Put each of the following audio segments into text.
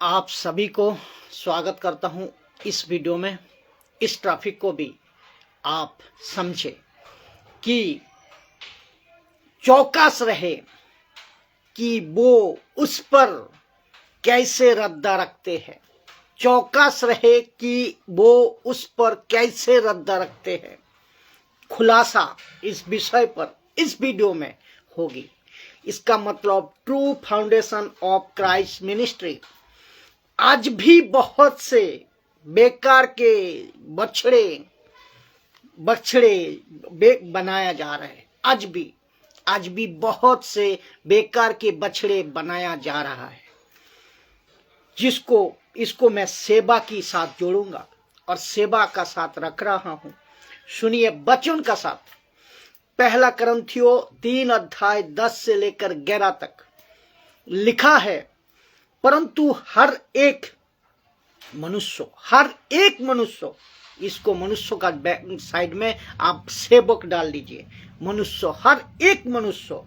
आप सभी को स्वागत करता हूं इस वीडियो में। इस ट्रैफिक को भी आप समझे कि चौकस रहे कि वो उस पर कैसे रद्दा रखते हैं। चौकस रहे कि वो उस पर कैसे रद्दा रखते हैं। खुलासा इस विषय पर इस वीडियो में होगी। इसका मतलब true foundation of Christ ministry. आज भी बहुत से बेकार के बछड़े बनाया जा रहा है। आज भी बहुत से बेकार के बछड़े बनाया जा रहा है, इसको मैं सेवा के साथ जोड़ूंगा और सेवा का साथ रख रहा हूं। सुनिए वचन का साथ। पहला कुरिन्थियों 3 अध्याय 10 से लेकर 11 तक लिखा है, परंतु हर एक मनुष्य, इसको मनुष्य का साइड में आप सेवक डाल दीजिए। मनुष्य, हर एक मनुष्य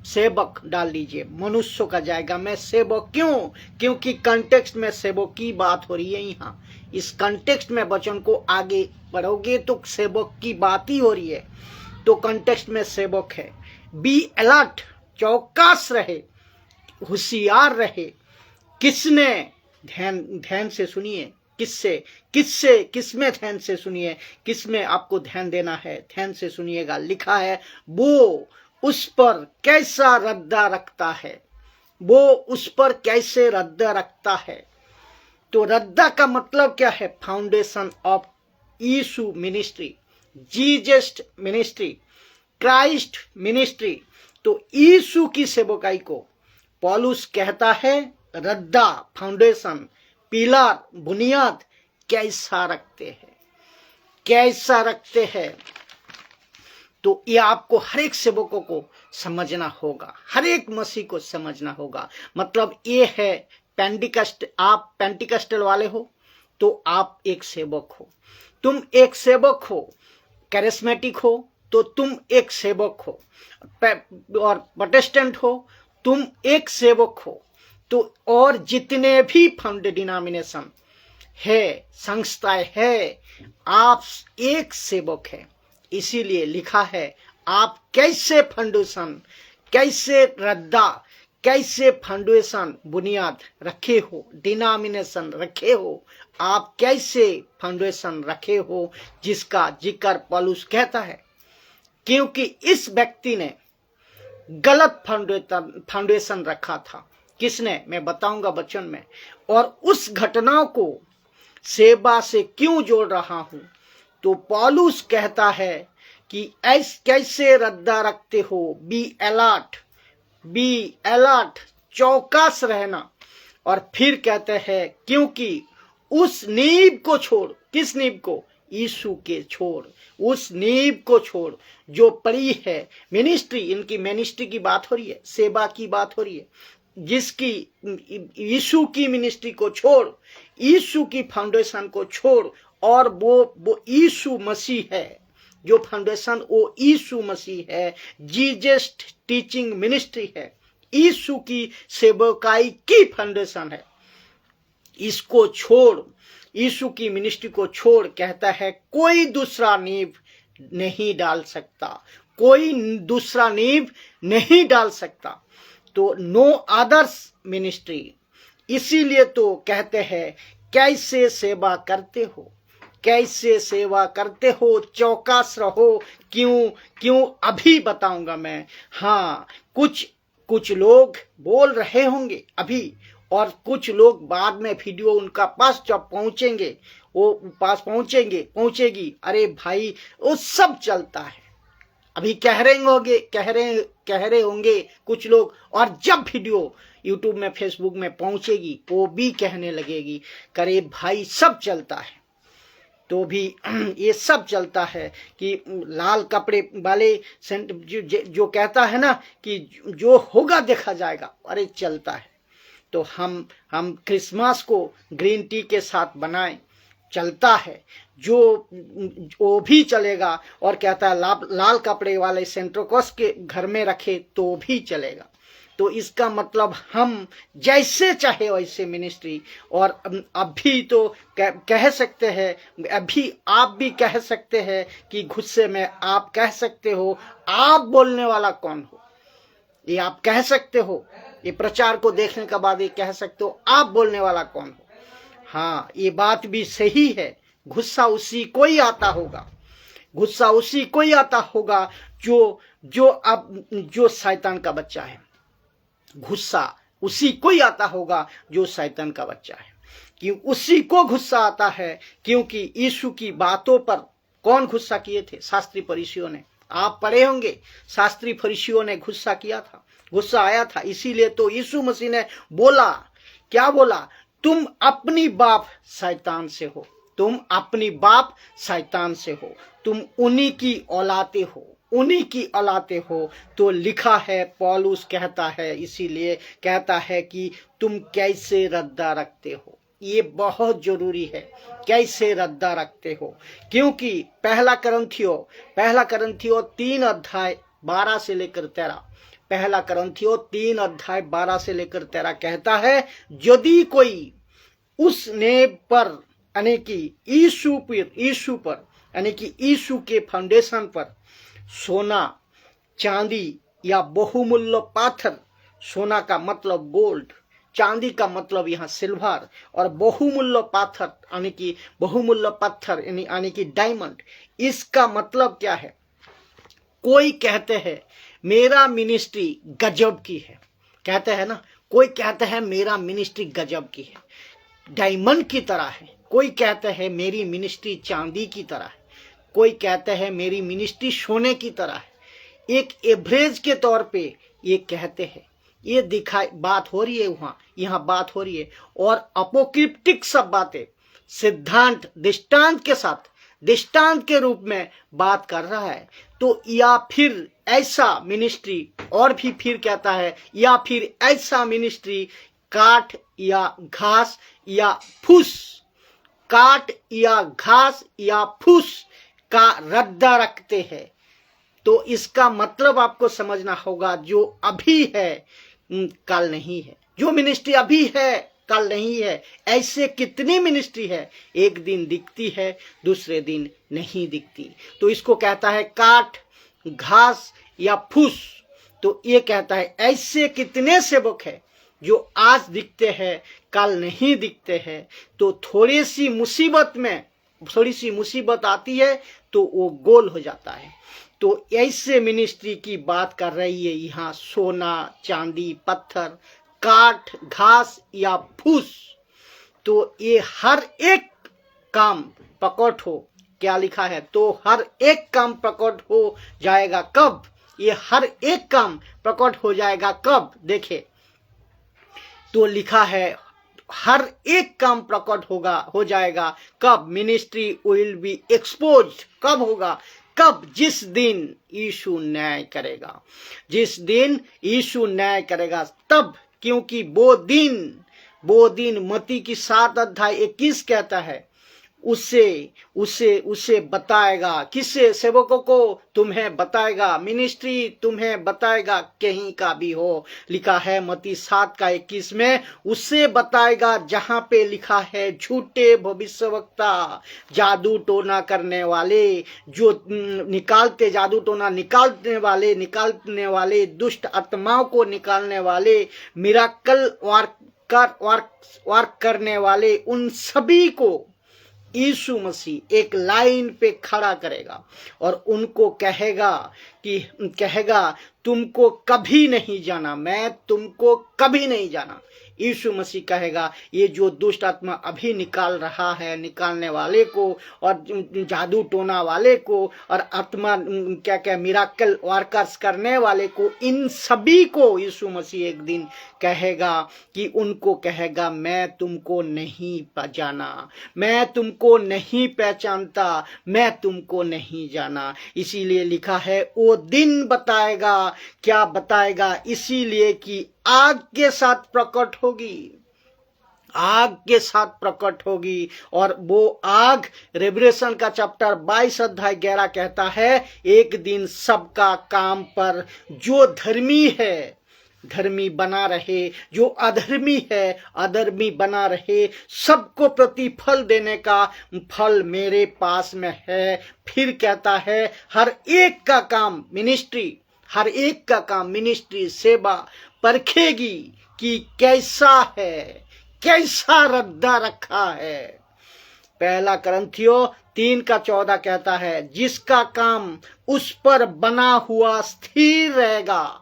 सेवक डाल दीजिए। मनुष्य का जाएगा में सेवक। क्योंकि कंटेक्स्ट में सेवक की बात हो रही है। यहाँ इस कंटेक्स्ट में वचन को आगे पढ़ोगे तो सेवक की बात ही हो रही है। तो कंटेक्स्ट में सेवक है। बी अलर्ट, चौकस रहे, होशियार रहे। किसने ध्यान से सुनिए। किसमें ध्यान से सुनिए। किसमें आपको ध्यान देना है, ध्यान से सुनिएगा। लिखा है वो उस पर कैसा रद्दा रखता है। वो उस पर कैसे रद्दा रखता है। तो रद्दा का मतलब क्या है? Foundation of Yeshu ministry, Jesus ministry, Christ ministry. तो यीशु की सेवकाई को पौलुस कहता है रद्दा, फाउंडेशन, पिलर, बुनियाद कैसा रखते हैं। तो ये आपको हर एक सेवकों को समझना होगा, हर एक मसीह को समझना होगा। मतलब ये है पेंटिकस्ट। आप पेंटिकस्टल वाले हो तो आप एक सेवक हो। तुम एक सेवक हो। कैरिस्मेटिक हो तो तुम एक सेवक हो। और प्रोटेस्टेंट हो तुम एक सेवक हो। तो और जितने भी फाउंड डिनोमिनेशन है, संस्थाएं है, आप एक सेवक है। इसीलिए लिखा है आप कैसे फाउंडेशन, कैसे रद्दा, कैसे फाउंडेशन बुनियाद रखे हो, डिनोमिनेशन रखे हो। आप कैसे फाउंडेशन रखे हो, जिसका जिक्र पौलुस कहता है। क्योंकि इस व्यक्ति ने गलत फाउंडेशन रखा था। किसने? मैं बताऊंगा वचन में। और उस घटना को सेवा से क्यों जोड़ रहा हूं? तो पौलुस कहता है कि कैसे रद्दा रखते हो। बी अलर्ट, चौकस रहना। और फिर कहते हैं क्योंकि उस नींव को छोड़। किस नींव को? यीशु के छोड़। उस नींव को छोड़ जो पड़ी है। मिनिस्ट्री, इनकी मिनिस्ट्री की बात हो रही है, सेवा की बात हो रही है। जिसकी यीशु की मिनिस्ट्री को छोड़, यीशु की फाउंडेशन को छोड़। और वो यीशु मसीह है। जो फाउंडेशन वो यीशु मसीह है। जीसस टीचिंग मिनिस्ट्री है। यीशु की सेवकाई की फाउंडेशन है। इसको छोड़, यीशु की मिनिस्ट्री को छोड़, कहता है कोई दूसरा नींव नहीं डाल सकता। कोई दूसरा नींव नहीं डाल सकता। तो नो अदर्स मिनिस्ट्री। इसीलिए तो कहते हैं कैसे सेवा करते हो, कैसे सेवा करते हो, चौकस रहो। क्यों अभी बताऊंगा मैं। हाँ, कुछ लोग बोल रहे होंगे अभी, और कुछ लोग बाद में वीडियो उनका पास जब पहुंचेंगे, वो पास पहुंचेगी, अरे भाई वो सब चलता है। अभी कह रहे होंगे कुछ लोग, और जब वीडियो यूट्यूब में, फेसबुक में पहुंचेगी वो भी कहने लगेगी करे भाई सब चलता है। तो भी ये सब चलता है कि लाल कपड़े वाले जो कहता है ना कि जो होगा देखा जाएगा, अरे चलता है। तो हम क्रिसमस को ग्रीन टी के साथ बनाएं, चलता है। जो वो भी चलेगा। और कहता है लाल कपड़े वाले सेंट्रोकॉस के घर में रखे तो भी चलेगा। तो इसका मतलब हम जैसे चाहे वैसे मिनिस्ट्री। और अभी तो कह सकते हैं, अभी आप भी कह सकते हैं कि गुस्से में आप कह सकते हो आप बोलने वाला कौन हो, ये आप कह सकते हो। ये प्रचार को देखने के बाद ये कह सकते हो आप बोलने वाला कौन हो। हाँ, ये बात भी सही है, गुस्सा उसी को ही आता होगा, गुस्सा उसी को ही आता होगा जो शैतान का बच्चा है। गुस्सा उसी को ही आता होगा जो शैतान का बच्चा है। क्यों उसी को गुस्सा आता है? क्योंकि यीशु की बातों पर कौन गुस्सा किए थे? शास्त्री फरीसियों ने। आप पढ़े होंगे, शास्त्री फरीसियों ने गुस्सा किया था, गुस्सा आया था। इसीलिए तो यीशु मसीह ने बोला, क्या बोला? तुम अपनी बाप शैतान से हो, तुम अपनी बाप शैतान से हो, तुम उन्हीं की औलादे हो, उन्हीं की औलादे हो। तो लिखा है, पौलुस कहता है, इसीलिए कहता है कि तुम कैसे रद्दा रखते हो। ये बहुत जरूरी है, कैसे रद्दा रखते हो। क्योंकि पहला करंथियो 3:12 से लेकर 13, पहला करंथियो 3:12 से लेकर 13 कहता है, यदि कोई उस नेब पर यानी कि यीशु पर यानी कि यीशु के फाउंडेशन पर सोना, चांदी या बहुमूल्य पाथर, सोना का मतलब गोल्ड, चांदी का मतलब यहाँ सिल्वर, और बहुमूल्य पाथर यानी कि बहुमूल्य पत्थर यानी कि डायमंड, इसका मतलब क्या है? कोई कहते हैं मेरा मिनिस्ट्री गजब की है, कहते हैं ना, कोई कहते हैं मेरा मिनिस्ट्री गजब की है, डायमंड की तरह है। कोई कहते हैं मेरी मिनिस्ट्री चांदी की तरह है, कोई कहते हैं मेरी मिनिस्ट्री सोने की तरह है। एक एवरेज के तौर पे ये कहते हैं, ये दिखाई बात हो रही है, यहाँ बात हो रही है। और अपोक्रिप्टिक सब बातें सिद्धांत दृष्टांत के साथ, दृष्टांत के रूप में बात कर रहा है। तो या फिर ऐसा मिनिस्ट्री, और भी फिर कहता है, या फिर ऐसा मिनिस्ट्री काट या घास या फूस, काट या घास या फूस का रद्दा रखते हैं। तो इसका मतलब आपको समझना होगा, जो अभी है कल नहीं है, जो मिनिस्ट्री अभी है कल नहीं है। ऐसे कितनी मिनिस्ट्री है, एक दिन दिखती है, दूसरे दिन नहीं दिखती। तो इसको कहता है काट, घास या फूस। तो ये कहता है ऐसे कितने सेवक है जो आज दिखते हैं कल नहीं दिखते हैं। तो थोड़ी सी मुसीबत आती है तो वो गोल हो जाता है। तो ऐसे मिनिस्ट्री की बात कर रही है यहाँ, सोना, चांदी, पत्थर, काट, घास या फूस। तो ये हर एक काम प्रकट हो, क्या लिखा है? तो हर एक काम प्रकट हो जाएगा कब? ये हर एक काम प्रकट हो जाएगा कब? देखे तो लिखा है हर एक काम प्रकट हो जाएगा कब? Ministry will be exposed. कब होगा? कब? जिस दिन यीशु न्याय करेगा, जिस दिन यीशु न्याय करेगा तब। क्योंकि वो दिन मत्ती की 7:21 कहता है, उसे बताएगा। किसे? सेवकों को। तुम्हें बताएगा, मिनिस्ट्री तुम्हें बताएगा, कहीं का भी हो। लिखा है मत्ती 7:21 में, उसे बताएगा जहां पे लिखा है झूठे भविष्यवक्ता, जादू टोना करने वाले, जो जादू टोना निकालने वाले, दुष्ट आत्माओं को निकालने वाले, मिराकल वर्क करने वाले, उन सभी को यीशु मसीह एक लाइन पे खड़ा करेगा और उनको कहेगा तुमको कभी नहीं जाना, मैं तुमको कभी नहीं जाना। यीशु मसीह कहेगा ये जो दुष्ट आत्मा अभी निकाल रहा है, निकालने वाले को और जादू टोना वाले को और आत्मा क्या मिराकल वर्कर्स करने वाले को, इन सभी को यीशु मसीह एक दिन कहेगा कि उनको कहेगा मैं तुमको नहीं जाना, मैं तुमको नहीं पहचानता, मैं तुमको नहीं जाना। इसीलिए लिखा है वो दिन बताएगा। क्या बताएगा? इसीलिए कि आग के साथ प्रकट होगी, आग के साथ प्रकट होगी। और वो आग रेवलेशन का चैप्टर 22:11 कहता है, एक दिन सबका काम पर जो धर्मी है, धर्मी बना रहे, जो अधर्मी है अधर्मी बना रहे, सबको प्रतिफल देने का फल मेरे पास में है। फिर कहता है हर एक का काम मिनिस्ट्री, हर एक का काम मिनिस्ट्री सेवा परखेगी कि कैसा है, कैसा रद्दा रखा है। पहला करंथियों 3:14 कहता है जिसका काम उस पर बना हुआ स्थिर रहेगा,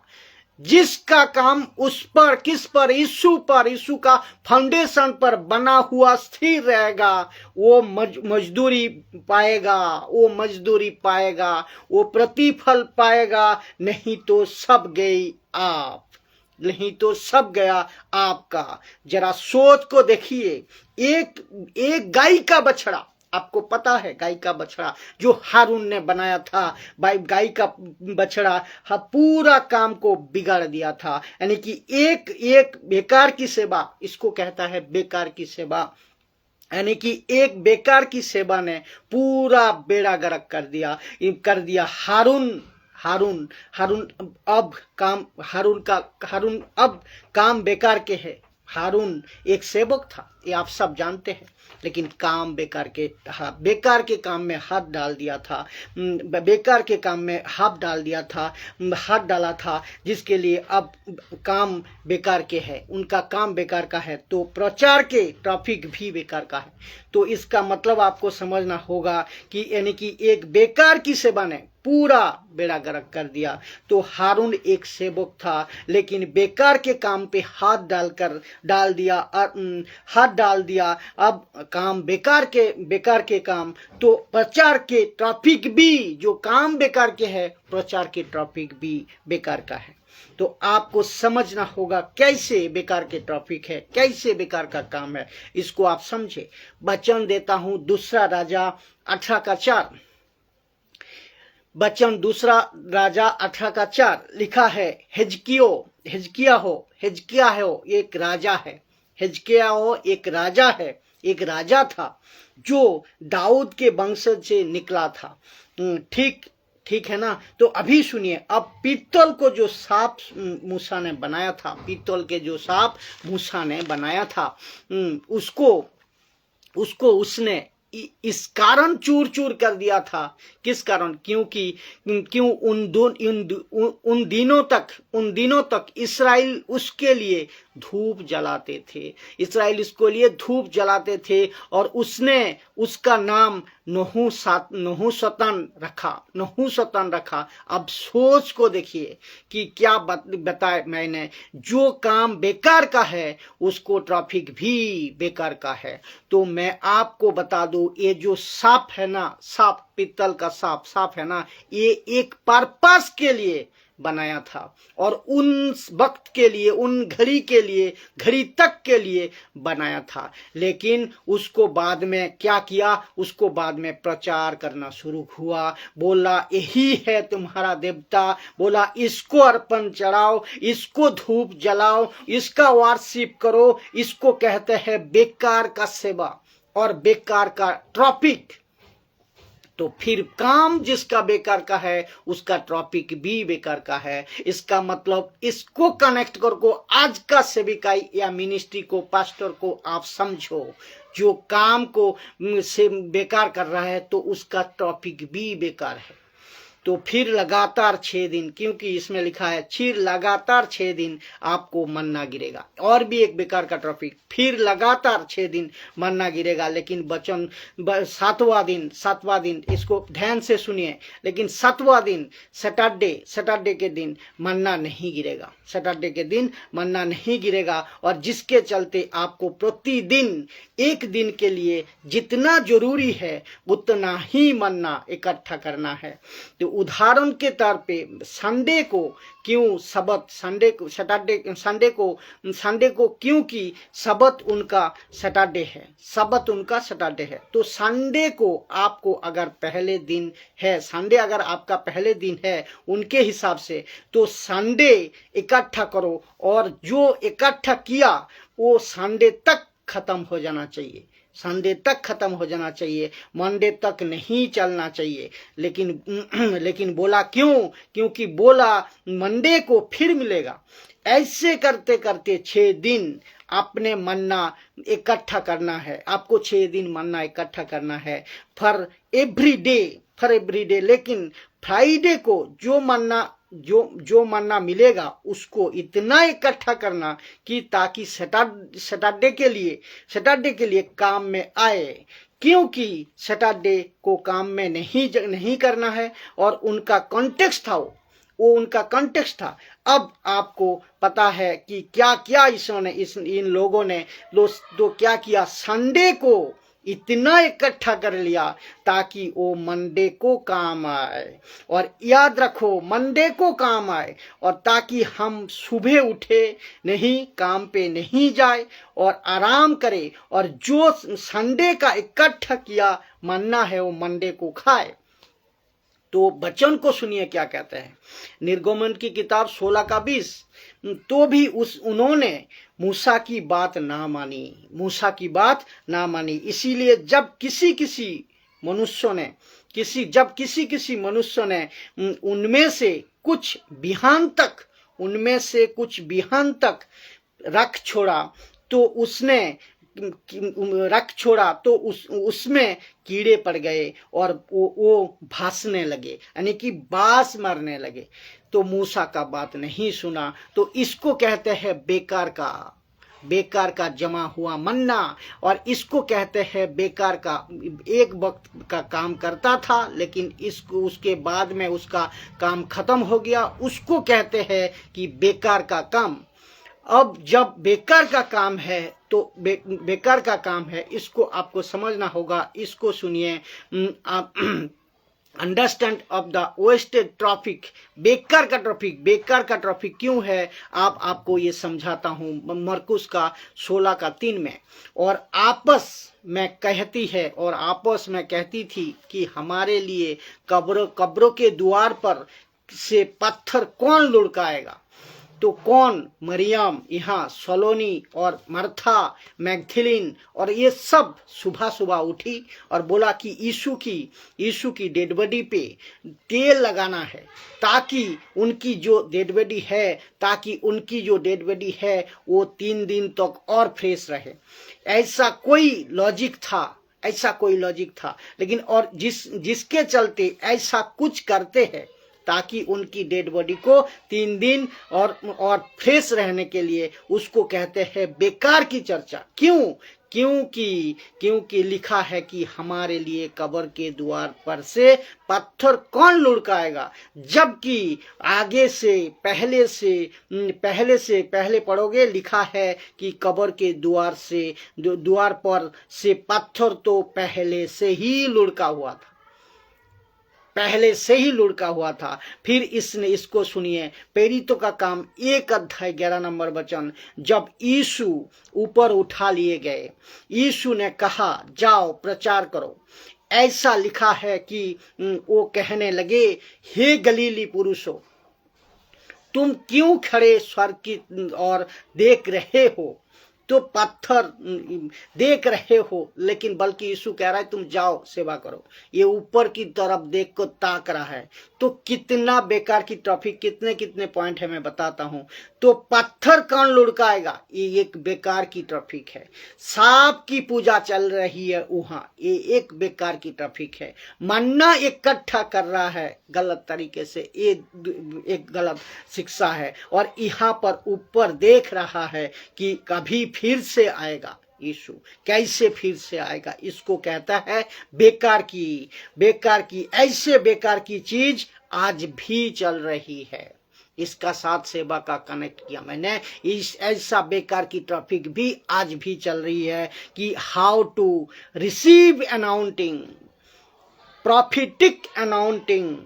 जिसका काम उस पर, किस पर, यीशु पर, यीशु का फाउंडेशन पर बना हुआ स्थिर रहेगा, वो मजदूरी पाएगा, वो मजदूरी पाएगा, वो प्रतिफल पाएगा। नहीं तो सब गई आप, नहीं तो सब गया आपका। जरा सोच को देखिए, एक गाय का बछड़ा, आपको पता है गाय का बछड़ा जो हारून ने बनाया था, भाई गाय का बछड़ा पूरा काम को बिगाड़ दिया था। यानी कि एक बेकार की सेवा, इसको कहता है बेकार की सेवा, यानी कि एक बेकार की सेवा ने पूरा बेड़ा गर्क कर दिया। हारून अब काम बेकार के है। हारून एक सेवक था, ये आप सब जानते हैं, लेकिन काम बेकार के काम में हाथ डाल दिया था, बेकार के काम में हाथ डाला था, जिसके लिए अब काम बेकार के है, उनका काम बेकार का है, तो प्रचार के टॉपिक भी बेकार का है। तो इसका मतलब आपको समझना होगा कि यानी कि एक बेकार की सेवा ने पूरा बेड़ा गर्क कर दिया। तो हारून एक सेवक था, लेकिन बेकार के काम पे हाथ डाल दिया। अब काम बेकार के काम, तो प्रचार के टॉपिक भी, जो काम बेकार के है, प्रचार के टॉपिक भी बेकार का है। तो आपको समझना होगा कैसे बेकार के टॉपिक है, कैसे बेकार का काम है, इसको आप समझे। वचन देता हूं 2 राजा 18:4, वचन 2 राजा 18:4 लिखा है, हिजकिया हो एक राजा है, हिजकिया हो एक राजा है, एक राजा था जो दाऊद के वंशज से निकला था। ठीक है ना। तो अभी सुनिए, अब पीतल को जो सांप मूसा ने बनाया था, पीतल के जो सांप मूसा ने बनाया था, उसको उसने इस कारण चूर चूर कर दिया था। किस कारण? क्यों उन दिनों तक इस्राएल उसके लिए धूप जलाते थे, इस्राएल इसको लिए धूप जलाते थे, और उसने उसका नाम नहुशतन रखा। अब सोच को देखिए कि क्या बताए मैंने, जो काम बेकार का है उसको ट्रैफिक भी बेकार का है। तो मैं आपको बता दूं, ये जो सांप है ना, सांप, पीतल का सांप है ना, ये एक पर्पस के लिए बनाया था, और उन वक्त के लिए, उन घड़ी तक के लिए बनाया था। लेकिन उसको बाद में क्या किया, उसको बाद में प्रचार करना शुरू हुआ। बोला यही है तुम्हारा देवता, बोला इसको अर्पण चढ़ाओ, इसको धूप जलाओ, इसका वर्शिप करो। इसको कहते हैं बेकार का सेवा और बेकार का टॉपिक। तो फिर काम जिसका बेकार का है उसका टॉपिक भी बेकार का है। इसका मतलब इसको कनेक्ट करके आज का सेविकाई या मिनिस्ट्री को, पास्टर को आप समझो, जो काम को से बेकार कर रहा है तो उसका टॉपिक भी बेकार है। तो फिर लगातार 6 दिन, क्योंकि इसमें लिखा है फिर लगातार 6 दिन आपको मन्ना गिरेगा। और भी एक बेकार का टॉपिक, फिर लगातार 6 दिन मन्ना गिरेगा। लेकिन वचन 7वां दिन, इसको ध्यान से सुनिए, लेकिन 7वां दिन सैटरडे के दिन मन्ना नहीं गिरेगा, सैटरडे के दिन मन्ना नहीं गिरेगा। और जिसके चलते आपको प्रतिदिन 1 दिन के लिए जितना जरूरी है उतना ही मन्ना इकट्ठा करना है। तो उदाहरण के तौर पे संडे को क्यों सबत, संडे को क्योंकि सबत उनका सैटरडे है, तो संडे को आपको अगर पहले दिन है, संडे अगर आपका पहले दिन है उनके हिसाब से, तो संडे इकट्ठा करो, और जो इकट्ठा किया वो संडे तक खत्म हो जाना चाहिए, संडे तक खत्म हो जाना चाहिए, मंडे तक नहीं चलना चाहिए। लेकिन बोला क्यों? क्योंकि बोला मंडे को फिर मिलेगा, ऐसे करते करते 6 दिन आपने मन्ना इकट्ठा करना है, आपको 6 दिन मन्ना इकट्ठा करना है फॉर एवरी डे। लेकिन फ्राइडे को जो मन्ना मिलेगा उसको इतना इकट्ठा करना कि ताकि सैटरडे के लिए काम में आए, क्योंकि सैटरडे को काम में नहीं करना है। और उनका कॉन्टेक्स्ट था, वो उनका कॉन्टेक्स्ट था। अब आपको पता है कि क्या क्या इन लोगों ने तो क्या किया, संडे को इतना इकट्ठा कर लिया ताकि वो मंडे को काम आए। और याद रखो, मंडे को काम आए, और ताकि हम सुबह उठे नहीं, काम पे नहीं जाए और आराम करे, और जो संडे का इकट्ठा किया मन्ना है वो मंडे को खाए। तो वचन को सुनिए क्या कहते हैं, निर्गमन की किताब 16 का 20। तो भी उन्होंने मूसा की बात ना मानी। इसीलिए जब किसी मनुष्य ने उनमें से कुछ बिहान तक रख छोड़ा तो उसमें कीड़े पड़ गए और वो भासने लगे, यानी कि बास मरने लगे। तो मूसा का बात नहीं सुना। तो इसको कहते हैं बेकार का जमा हुआ मन्ना, और इसको कहते हैं बेकार का, एक वक्त का काम करता था लेकिन उसके बाद में उसका काम खत्म हो गया, उसको कहते हैं कि बेकार का काम। अब जब बेकार का काम है तो बेकार का काम है, इसको आपको समझना होगा। इसको सुनिए, आप understand of the wasted traffic. बेकार का ट्रैफिक क्यों है, आपको ये समझाता हूँ मरकुस का 16 का 3 में। और आपस में कहती थी कि हमारे लिए कब्रों के द्वार पर से पत्थर कौन लुढ़काएगा। तो कौन, मरियम, यहाँ सलोनी और मर्था, मैगदलीन, और ये सब सुबह उठी और बोला कि यीशु की डेड बॉडी पे तेल लगाना है, ताकि उनकी जो डेड बॉडी है वो 3 दिन तक और फ्रेश रहे। ऐसा कोई लॉजिक था, लेकिन और जिसके चलते ऐसा कुछ करते हैं ताकि उनकी डेड बॉडी को 3 दिन और फ्रेश रहने के लिए, उसको कहते हैं बेकार की चर्चा। क्योंकि लिखा है कि हमारे लिए कब्र के द्वार पर से पत्थर कौन लुढ़काएगा। जबकि आगे से पहले पढ़ोगे, लिखा है कि कब्र के द्वार पर से पत्थर तो पहले से ही लुढ़का हुआ था। फिर इसको सुनिए, प्रेरितों का काम 1 अध्याय 11 नंबर वचन। जब यीशु ऊपर उठा लिए गए, यीशु ने कहा, जाओ प्रचार करो। ऐसा लिखा है कि वो कहने लगे, हे गलीली पुरुषों, तुम क्यों खड़े स्वर्ग की ओर देख रहे हो? तो पत्थर देख रहे हो, लेकिन बल्कि यीशु कह रहा है तुम जाओ सेवा करो। ये ऊपर की तरफ देख को ताक रहा है। तो कितना बेकार की टॉपिक, कितने पॉइंट है मैं बताता हूं। तो पत्थर कौन लुढ़काएगा, ये एक बेकार की टॉपिक है। सांप की पूजा चल रही है वहां, ये एक बेकार की टॉपिक है। मन्ना इकट्ठा कर रहा है गलत तरीके से, ये एक गलत शिक्षा है। और यहाँ पर ऊपर देख रहा है कि कभी फिर से आएगा यीशु, कैसे फिर से आएगा। इसको कहता है बेकार की ऐसे बेकार की चीज आज भी चल रही है। इसका साथ सेवा का कनेक्ट किया मैंने। इस ऐसा बेकार की टॉपिक भी आज भी चल रही है कि how to receive anointing, prophetic anointing,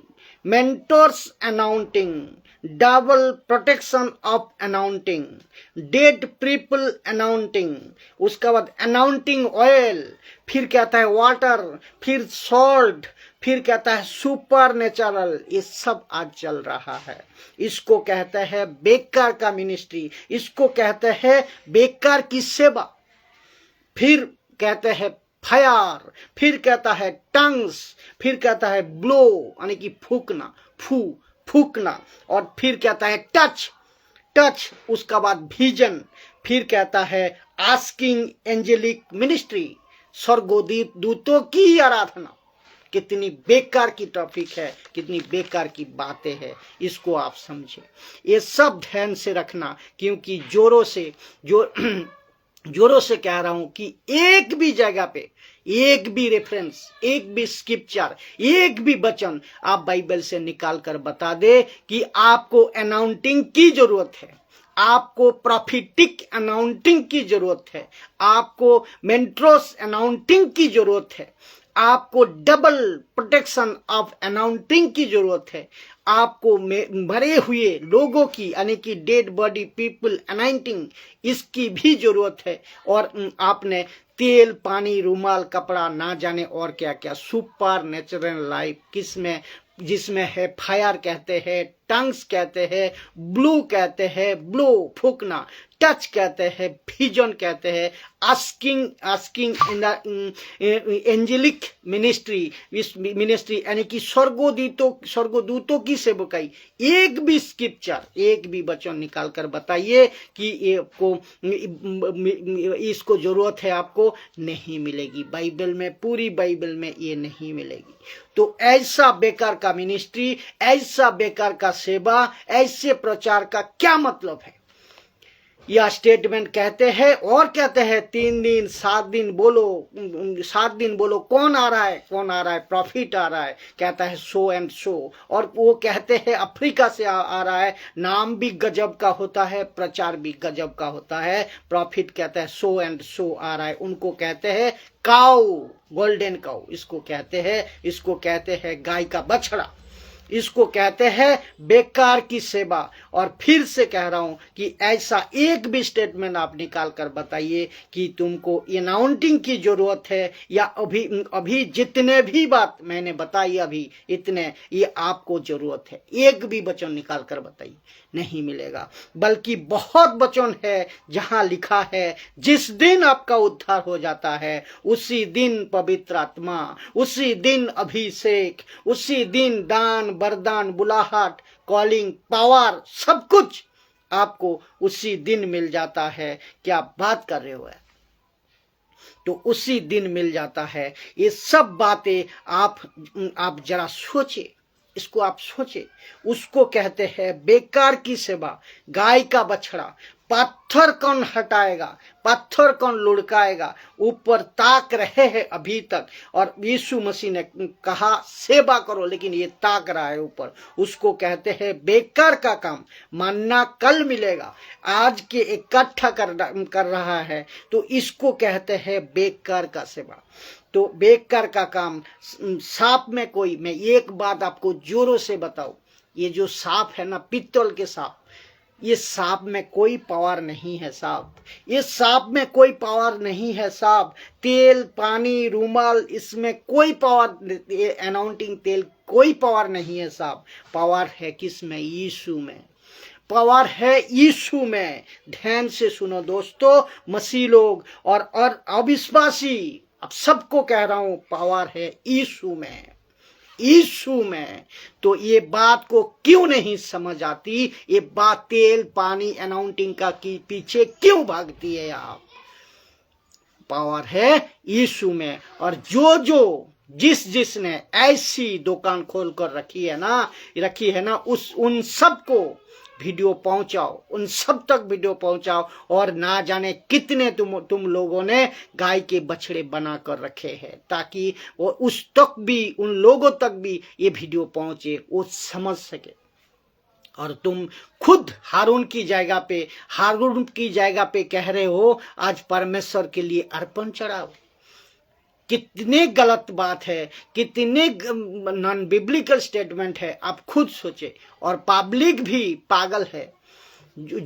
mentors anointing, double protection of anointing, dead people anointing, उसके बाद अनाउंटिंग ऑयल, फिर कहता है वाटर, फिर सॉल्ट, फिर कहता है सुपर नेचुरल। ये सब आज चल रहा है। इसको कहते हैं बेकार का मिनिस्ट्री, इसको कहते हैं बेकार की सेवा। फिर कहते हैं फायर, फिर कहता है टंग्स, फिर कहता है ब्लो, यानी कि फूकना, और फिर कहता है टच, उसका बाद विजन, फिर कहता है आस्किंग एंजेलिक मिनिस्ट्री, स्वर्गदूतों की आराधना। कितनी बेकार की टॉपिक है, कितनी बेकार की बातें हैं, इसको आप समझे। ये सब ध्यान से रखना, क्योंकि जोरों से कह रहा हूं कि एक भी जगह पे एक भी रेफरेंस, एक भी स्क्रिप्चर, एक भी वचन आप बाइबल से निकाल कर बता दे कि आपको अनाउंटिंग की जरूरत है, आपको प्रॉफिटिक अनाउंटिंग की जरूरत है, आपको मेंट्रोस अनाउंटिंग की जरूरत है, आपको डबल प्रोटेक्शन ऑफ अनाउंटिंग की जरूरत है, आपको मरे हुए लोगों की यानी कि डेड बॉडी पीपल अनाउंटिंग, इसकी भी जरूरत है। और आपने तेल, पानी, रूमाल, कपड़ा, ना जाने और क्या क्या सुपर नेचुरल लाइफ किसमें, जिसमें है फायर कहते हैं, टंग्स कहते हैं, ब्लू कहते हैं, ब्लो फूकना, टच कहते हैं, विजन कहते हैं, asking in the angelic ministry यानी कि स्वर्गदूतों की सेवकाई। एक भी स्क्रिप्चर, एक भी वचन निकाल कर बताइए कि इसको जरूरत है, आपको नहीं मिलेगी। बाइबल में, पूरी बाइबल में ये नहीं मिलेगी। तो ऐसा बेकार का मिनिस्ट्री, ऐसा बेकार का सेवा, ऐसे प्रचार का क्या मतलब है? यह स्टेटमेंट कहते हैं और कहते हैं 3 दिन 7 दिन बोलो, 7 दिन बोलो, कौन आ रहा है, कौन आ रहा है? प्रॉफिट आ रहा है, कहता है सो एंड सो। और वो कहते हैं अफ्रीका से आ रहा है, नाम भी गजब का होता है, प्रचार भी गजब का होता है। प्रॉफिट कहता है सो एंड सो आ रहा है। उनको कहते हैं काऊ, गोल्डन काऊ इसको कहते हैं गाय का बछड़ा, इसको कहते हैं बेकार की सेवा। और फिर से कह रहा हूं कि ऐसा एक भी स्टेटमेंट आप निकाल कर बताइए कि तुमको अनाउंटिंग की जरूरत है, या अभी जितने भी बात मैंने बताई अभी इतने, ये आपको जरूरत है, एक भी वचन निकाल कर बताइए, नहीं मिलेगा। बल्कि बहुत वचन है जहां लिखा है जिस दिन आपका उद्धार हो जाता है उसी दिन पवित्र आत्मा, उसी दिन अभिषेक, उसी दिन दान, वरदान, बुलाहट, कॉलिंग, पावर, सब कुछ आपको उसी दिन मिल जाता है। क्या बात कर रहे हो? तो उसी दिन मिल जाता है। ये सब बातें आप जरा सोचे, इसको आप सोचे। उसको कहते हैं बेकार की सेवा, गाय का बछड़ा। पत्थर कौन हटाएगा, पत्थर कौन लुढ़काएगा? ऊपर ताक रहे हैं अभी तक, और यीशु मसीह ने कहा सेवा करो, लेकिन ये ताक रहा है ऊपर। उसको कहते हैं बेकार का काम। मन्ना कल मिलेगा, आज के इकट्ठा कर रहा है, तो इसको कहते हैं बेकार का सेवा। तो बेकार का काम। सांप में कोई, मैं एक बात आपको जोरों से बताऊं, ये जो सांप है ना, पित्तल के सांप, ये सांप में कोई पावर नहीं है साहब, ये सांप में कोई पावर नहीं है साहब। तेल, पानी, रूमाल, इसमें कोई पावर, अनाउंटिंग तेल, कोई पावर नहीं है साहब। पावर है किस में? यीशु में। पावर है यीशु में। ध्यान से सुनो दोस्तों, मसीह लोग और अविश्वासी, अब सबको कह रहा हूं, पावर है यीशु में, यीशु में। तो ये बात को क्यों नहीं समझ आती? ये बात तेल, पानी, अनाउंटिंग का की पीछे क्यों भागती है आप? पावर है यीशु में। और जो जिसने ऐसी दुकान खोल कर रखी है ना, उन सबको वीडियो पहुंचाओ, उन सब तक वीडियो पहुंचाओ। और ना जाने कितने तुम लोगों ने गाय के बछड़े बना कर रखे हैं, ताकि वो उन लोगों तक भी ये वीडियो पहुंचे, वो समझ सके। और तुम खुद हारून की जगह पे कह रहे हो आज परमेश्वर के लिए अर्पण चढ़ाओ। कितने गलत बात है, कितने नॉन बिब्लिकल स्टेटमेंट है, आप खुद सोचे। और पब्लिक भी पागल है, जो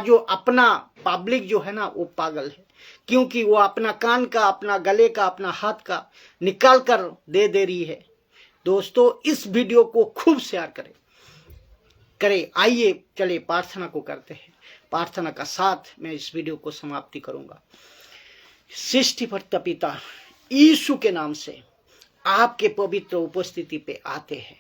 जो अपना पब्लिक जो है ना, वो पागल है, क्योंकि वो अपना कान का, अपना गले का, अपना हाथ का निकाल कर दे रही है। दोस्तों, इस वीडियो को खूब शेयर करें। आइए चले प्रार्थना को करते हैं। प्रार्थना का साथ मैं इस वीडियो को समाप्ति करूंगा। सृष्टि पर पिता, यीशु के नाम से आपके पवित्र उपस्थिति पे आते हैं।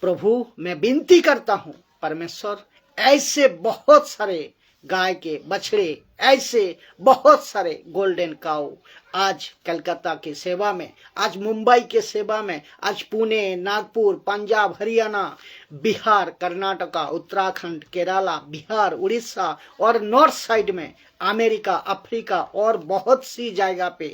प्रभु, मैं विनती करता हूं, परमेश्वर ऐसे बहुत सारे गाय के बछड़े, ऐसे बहुत सारे गोल्डन काऊ आज कलकत्ता की सेवा में, आज मुंबई के सेवा में, आज पुणे, नागपुर, पंजाब, हरियाणा, बिहार, कर्नाटका, उत्तराखंड, केरला, बिहार, उड़ीसा और नॉर्थ साइड में, अमेरिका, अफ्रीका और बहुत सी जगह पे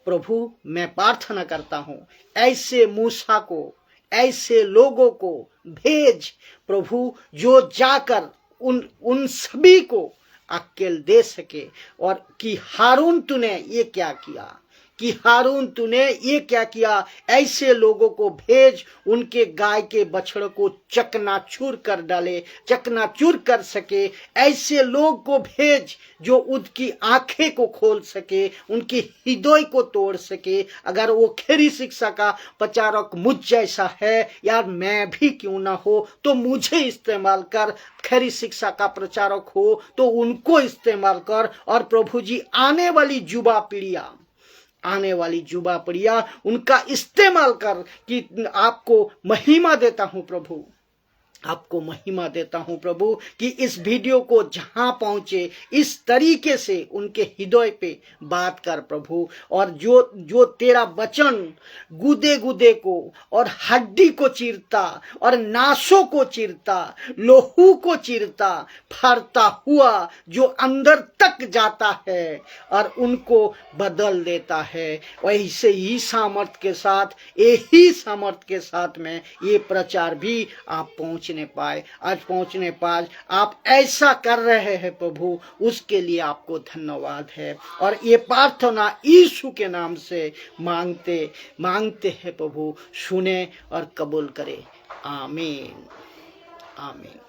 प्रभु मैं प्रार्थना करता हूँ, ऐसे मूसा को, ऐसे लोगों को भेज प्रभु, जो जाकर उन सभी को अक्ल दे सके। और कि हारून तूने ये क्या किया, कि हारून तूने ये क्या किया, ऐसे लोगों को भेज, उनके गाय के बछड़ों को चकनाचूर कर डाले, चकनाचूर कर सके। ऐसे लोग को भेज जो उनकी आंखें को खोल सके, उनकी हृदय को तोड़ सके। अगर वो खरी शिक्षा का प्रचारक मुझ जैसा है, यार मैं भी क्यों ना हो, तो मुझे इस्तेमाल कर। खरी शिक्षा का प्रचारक हो तो उनको इस्तेमाल कर। और प्रभु जी आने वाली युवा पीढ़ियां, आने वाली युवा पीढ़ियां, उनका इस्तेमाल कर। कि आपको महिमा देता हूं प्रभु, आपको महिमा देता हूं प्रभु, कि इस वीडियो को जहां पहुंचे इस तरीके से उनके हृदय पे बात कर प्रभु। और जो तेरा वचन गुदे गुदे को और हड्डी को चीरता और नासों को चीरता, लोहू को चीरता, फाड़ता हुआ जो अंदर तक जाता है और उनको बदल देता है, वैसे ही सामर्थ के साथ, यही सामर्थ के साथ में ये प्रचार भी आप पहुंचने पाए, आज पहुंचने पाए। आप ऐसा कर रहे हैं प्रभु, उसके लिए आपको धन्यवाद है। और ये प्रार्थना यीशु के नाम से मांगते हैं प्रभु, सुने और कबूल करे। आमीन, आमीन।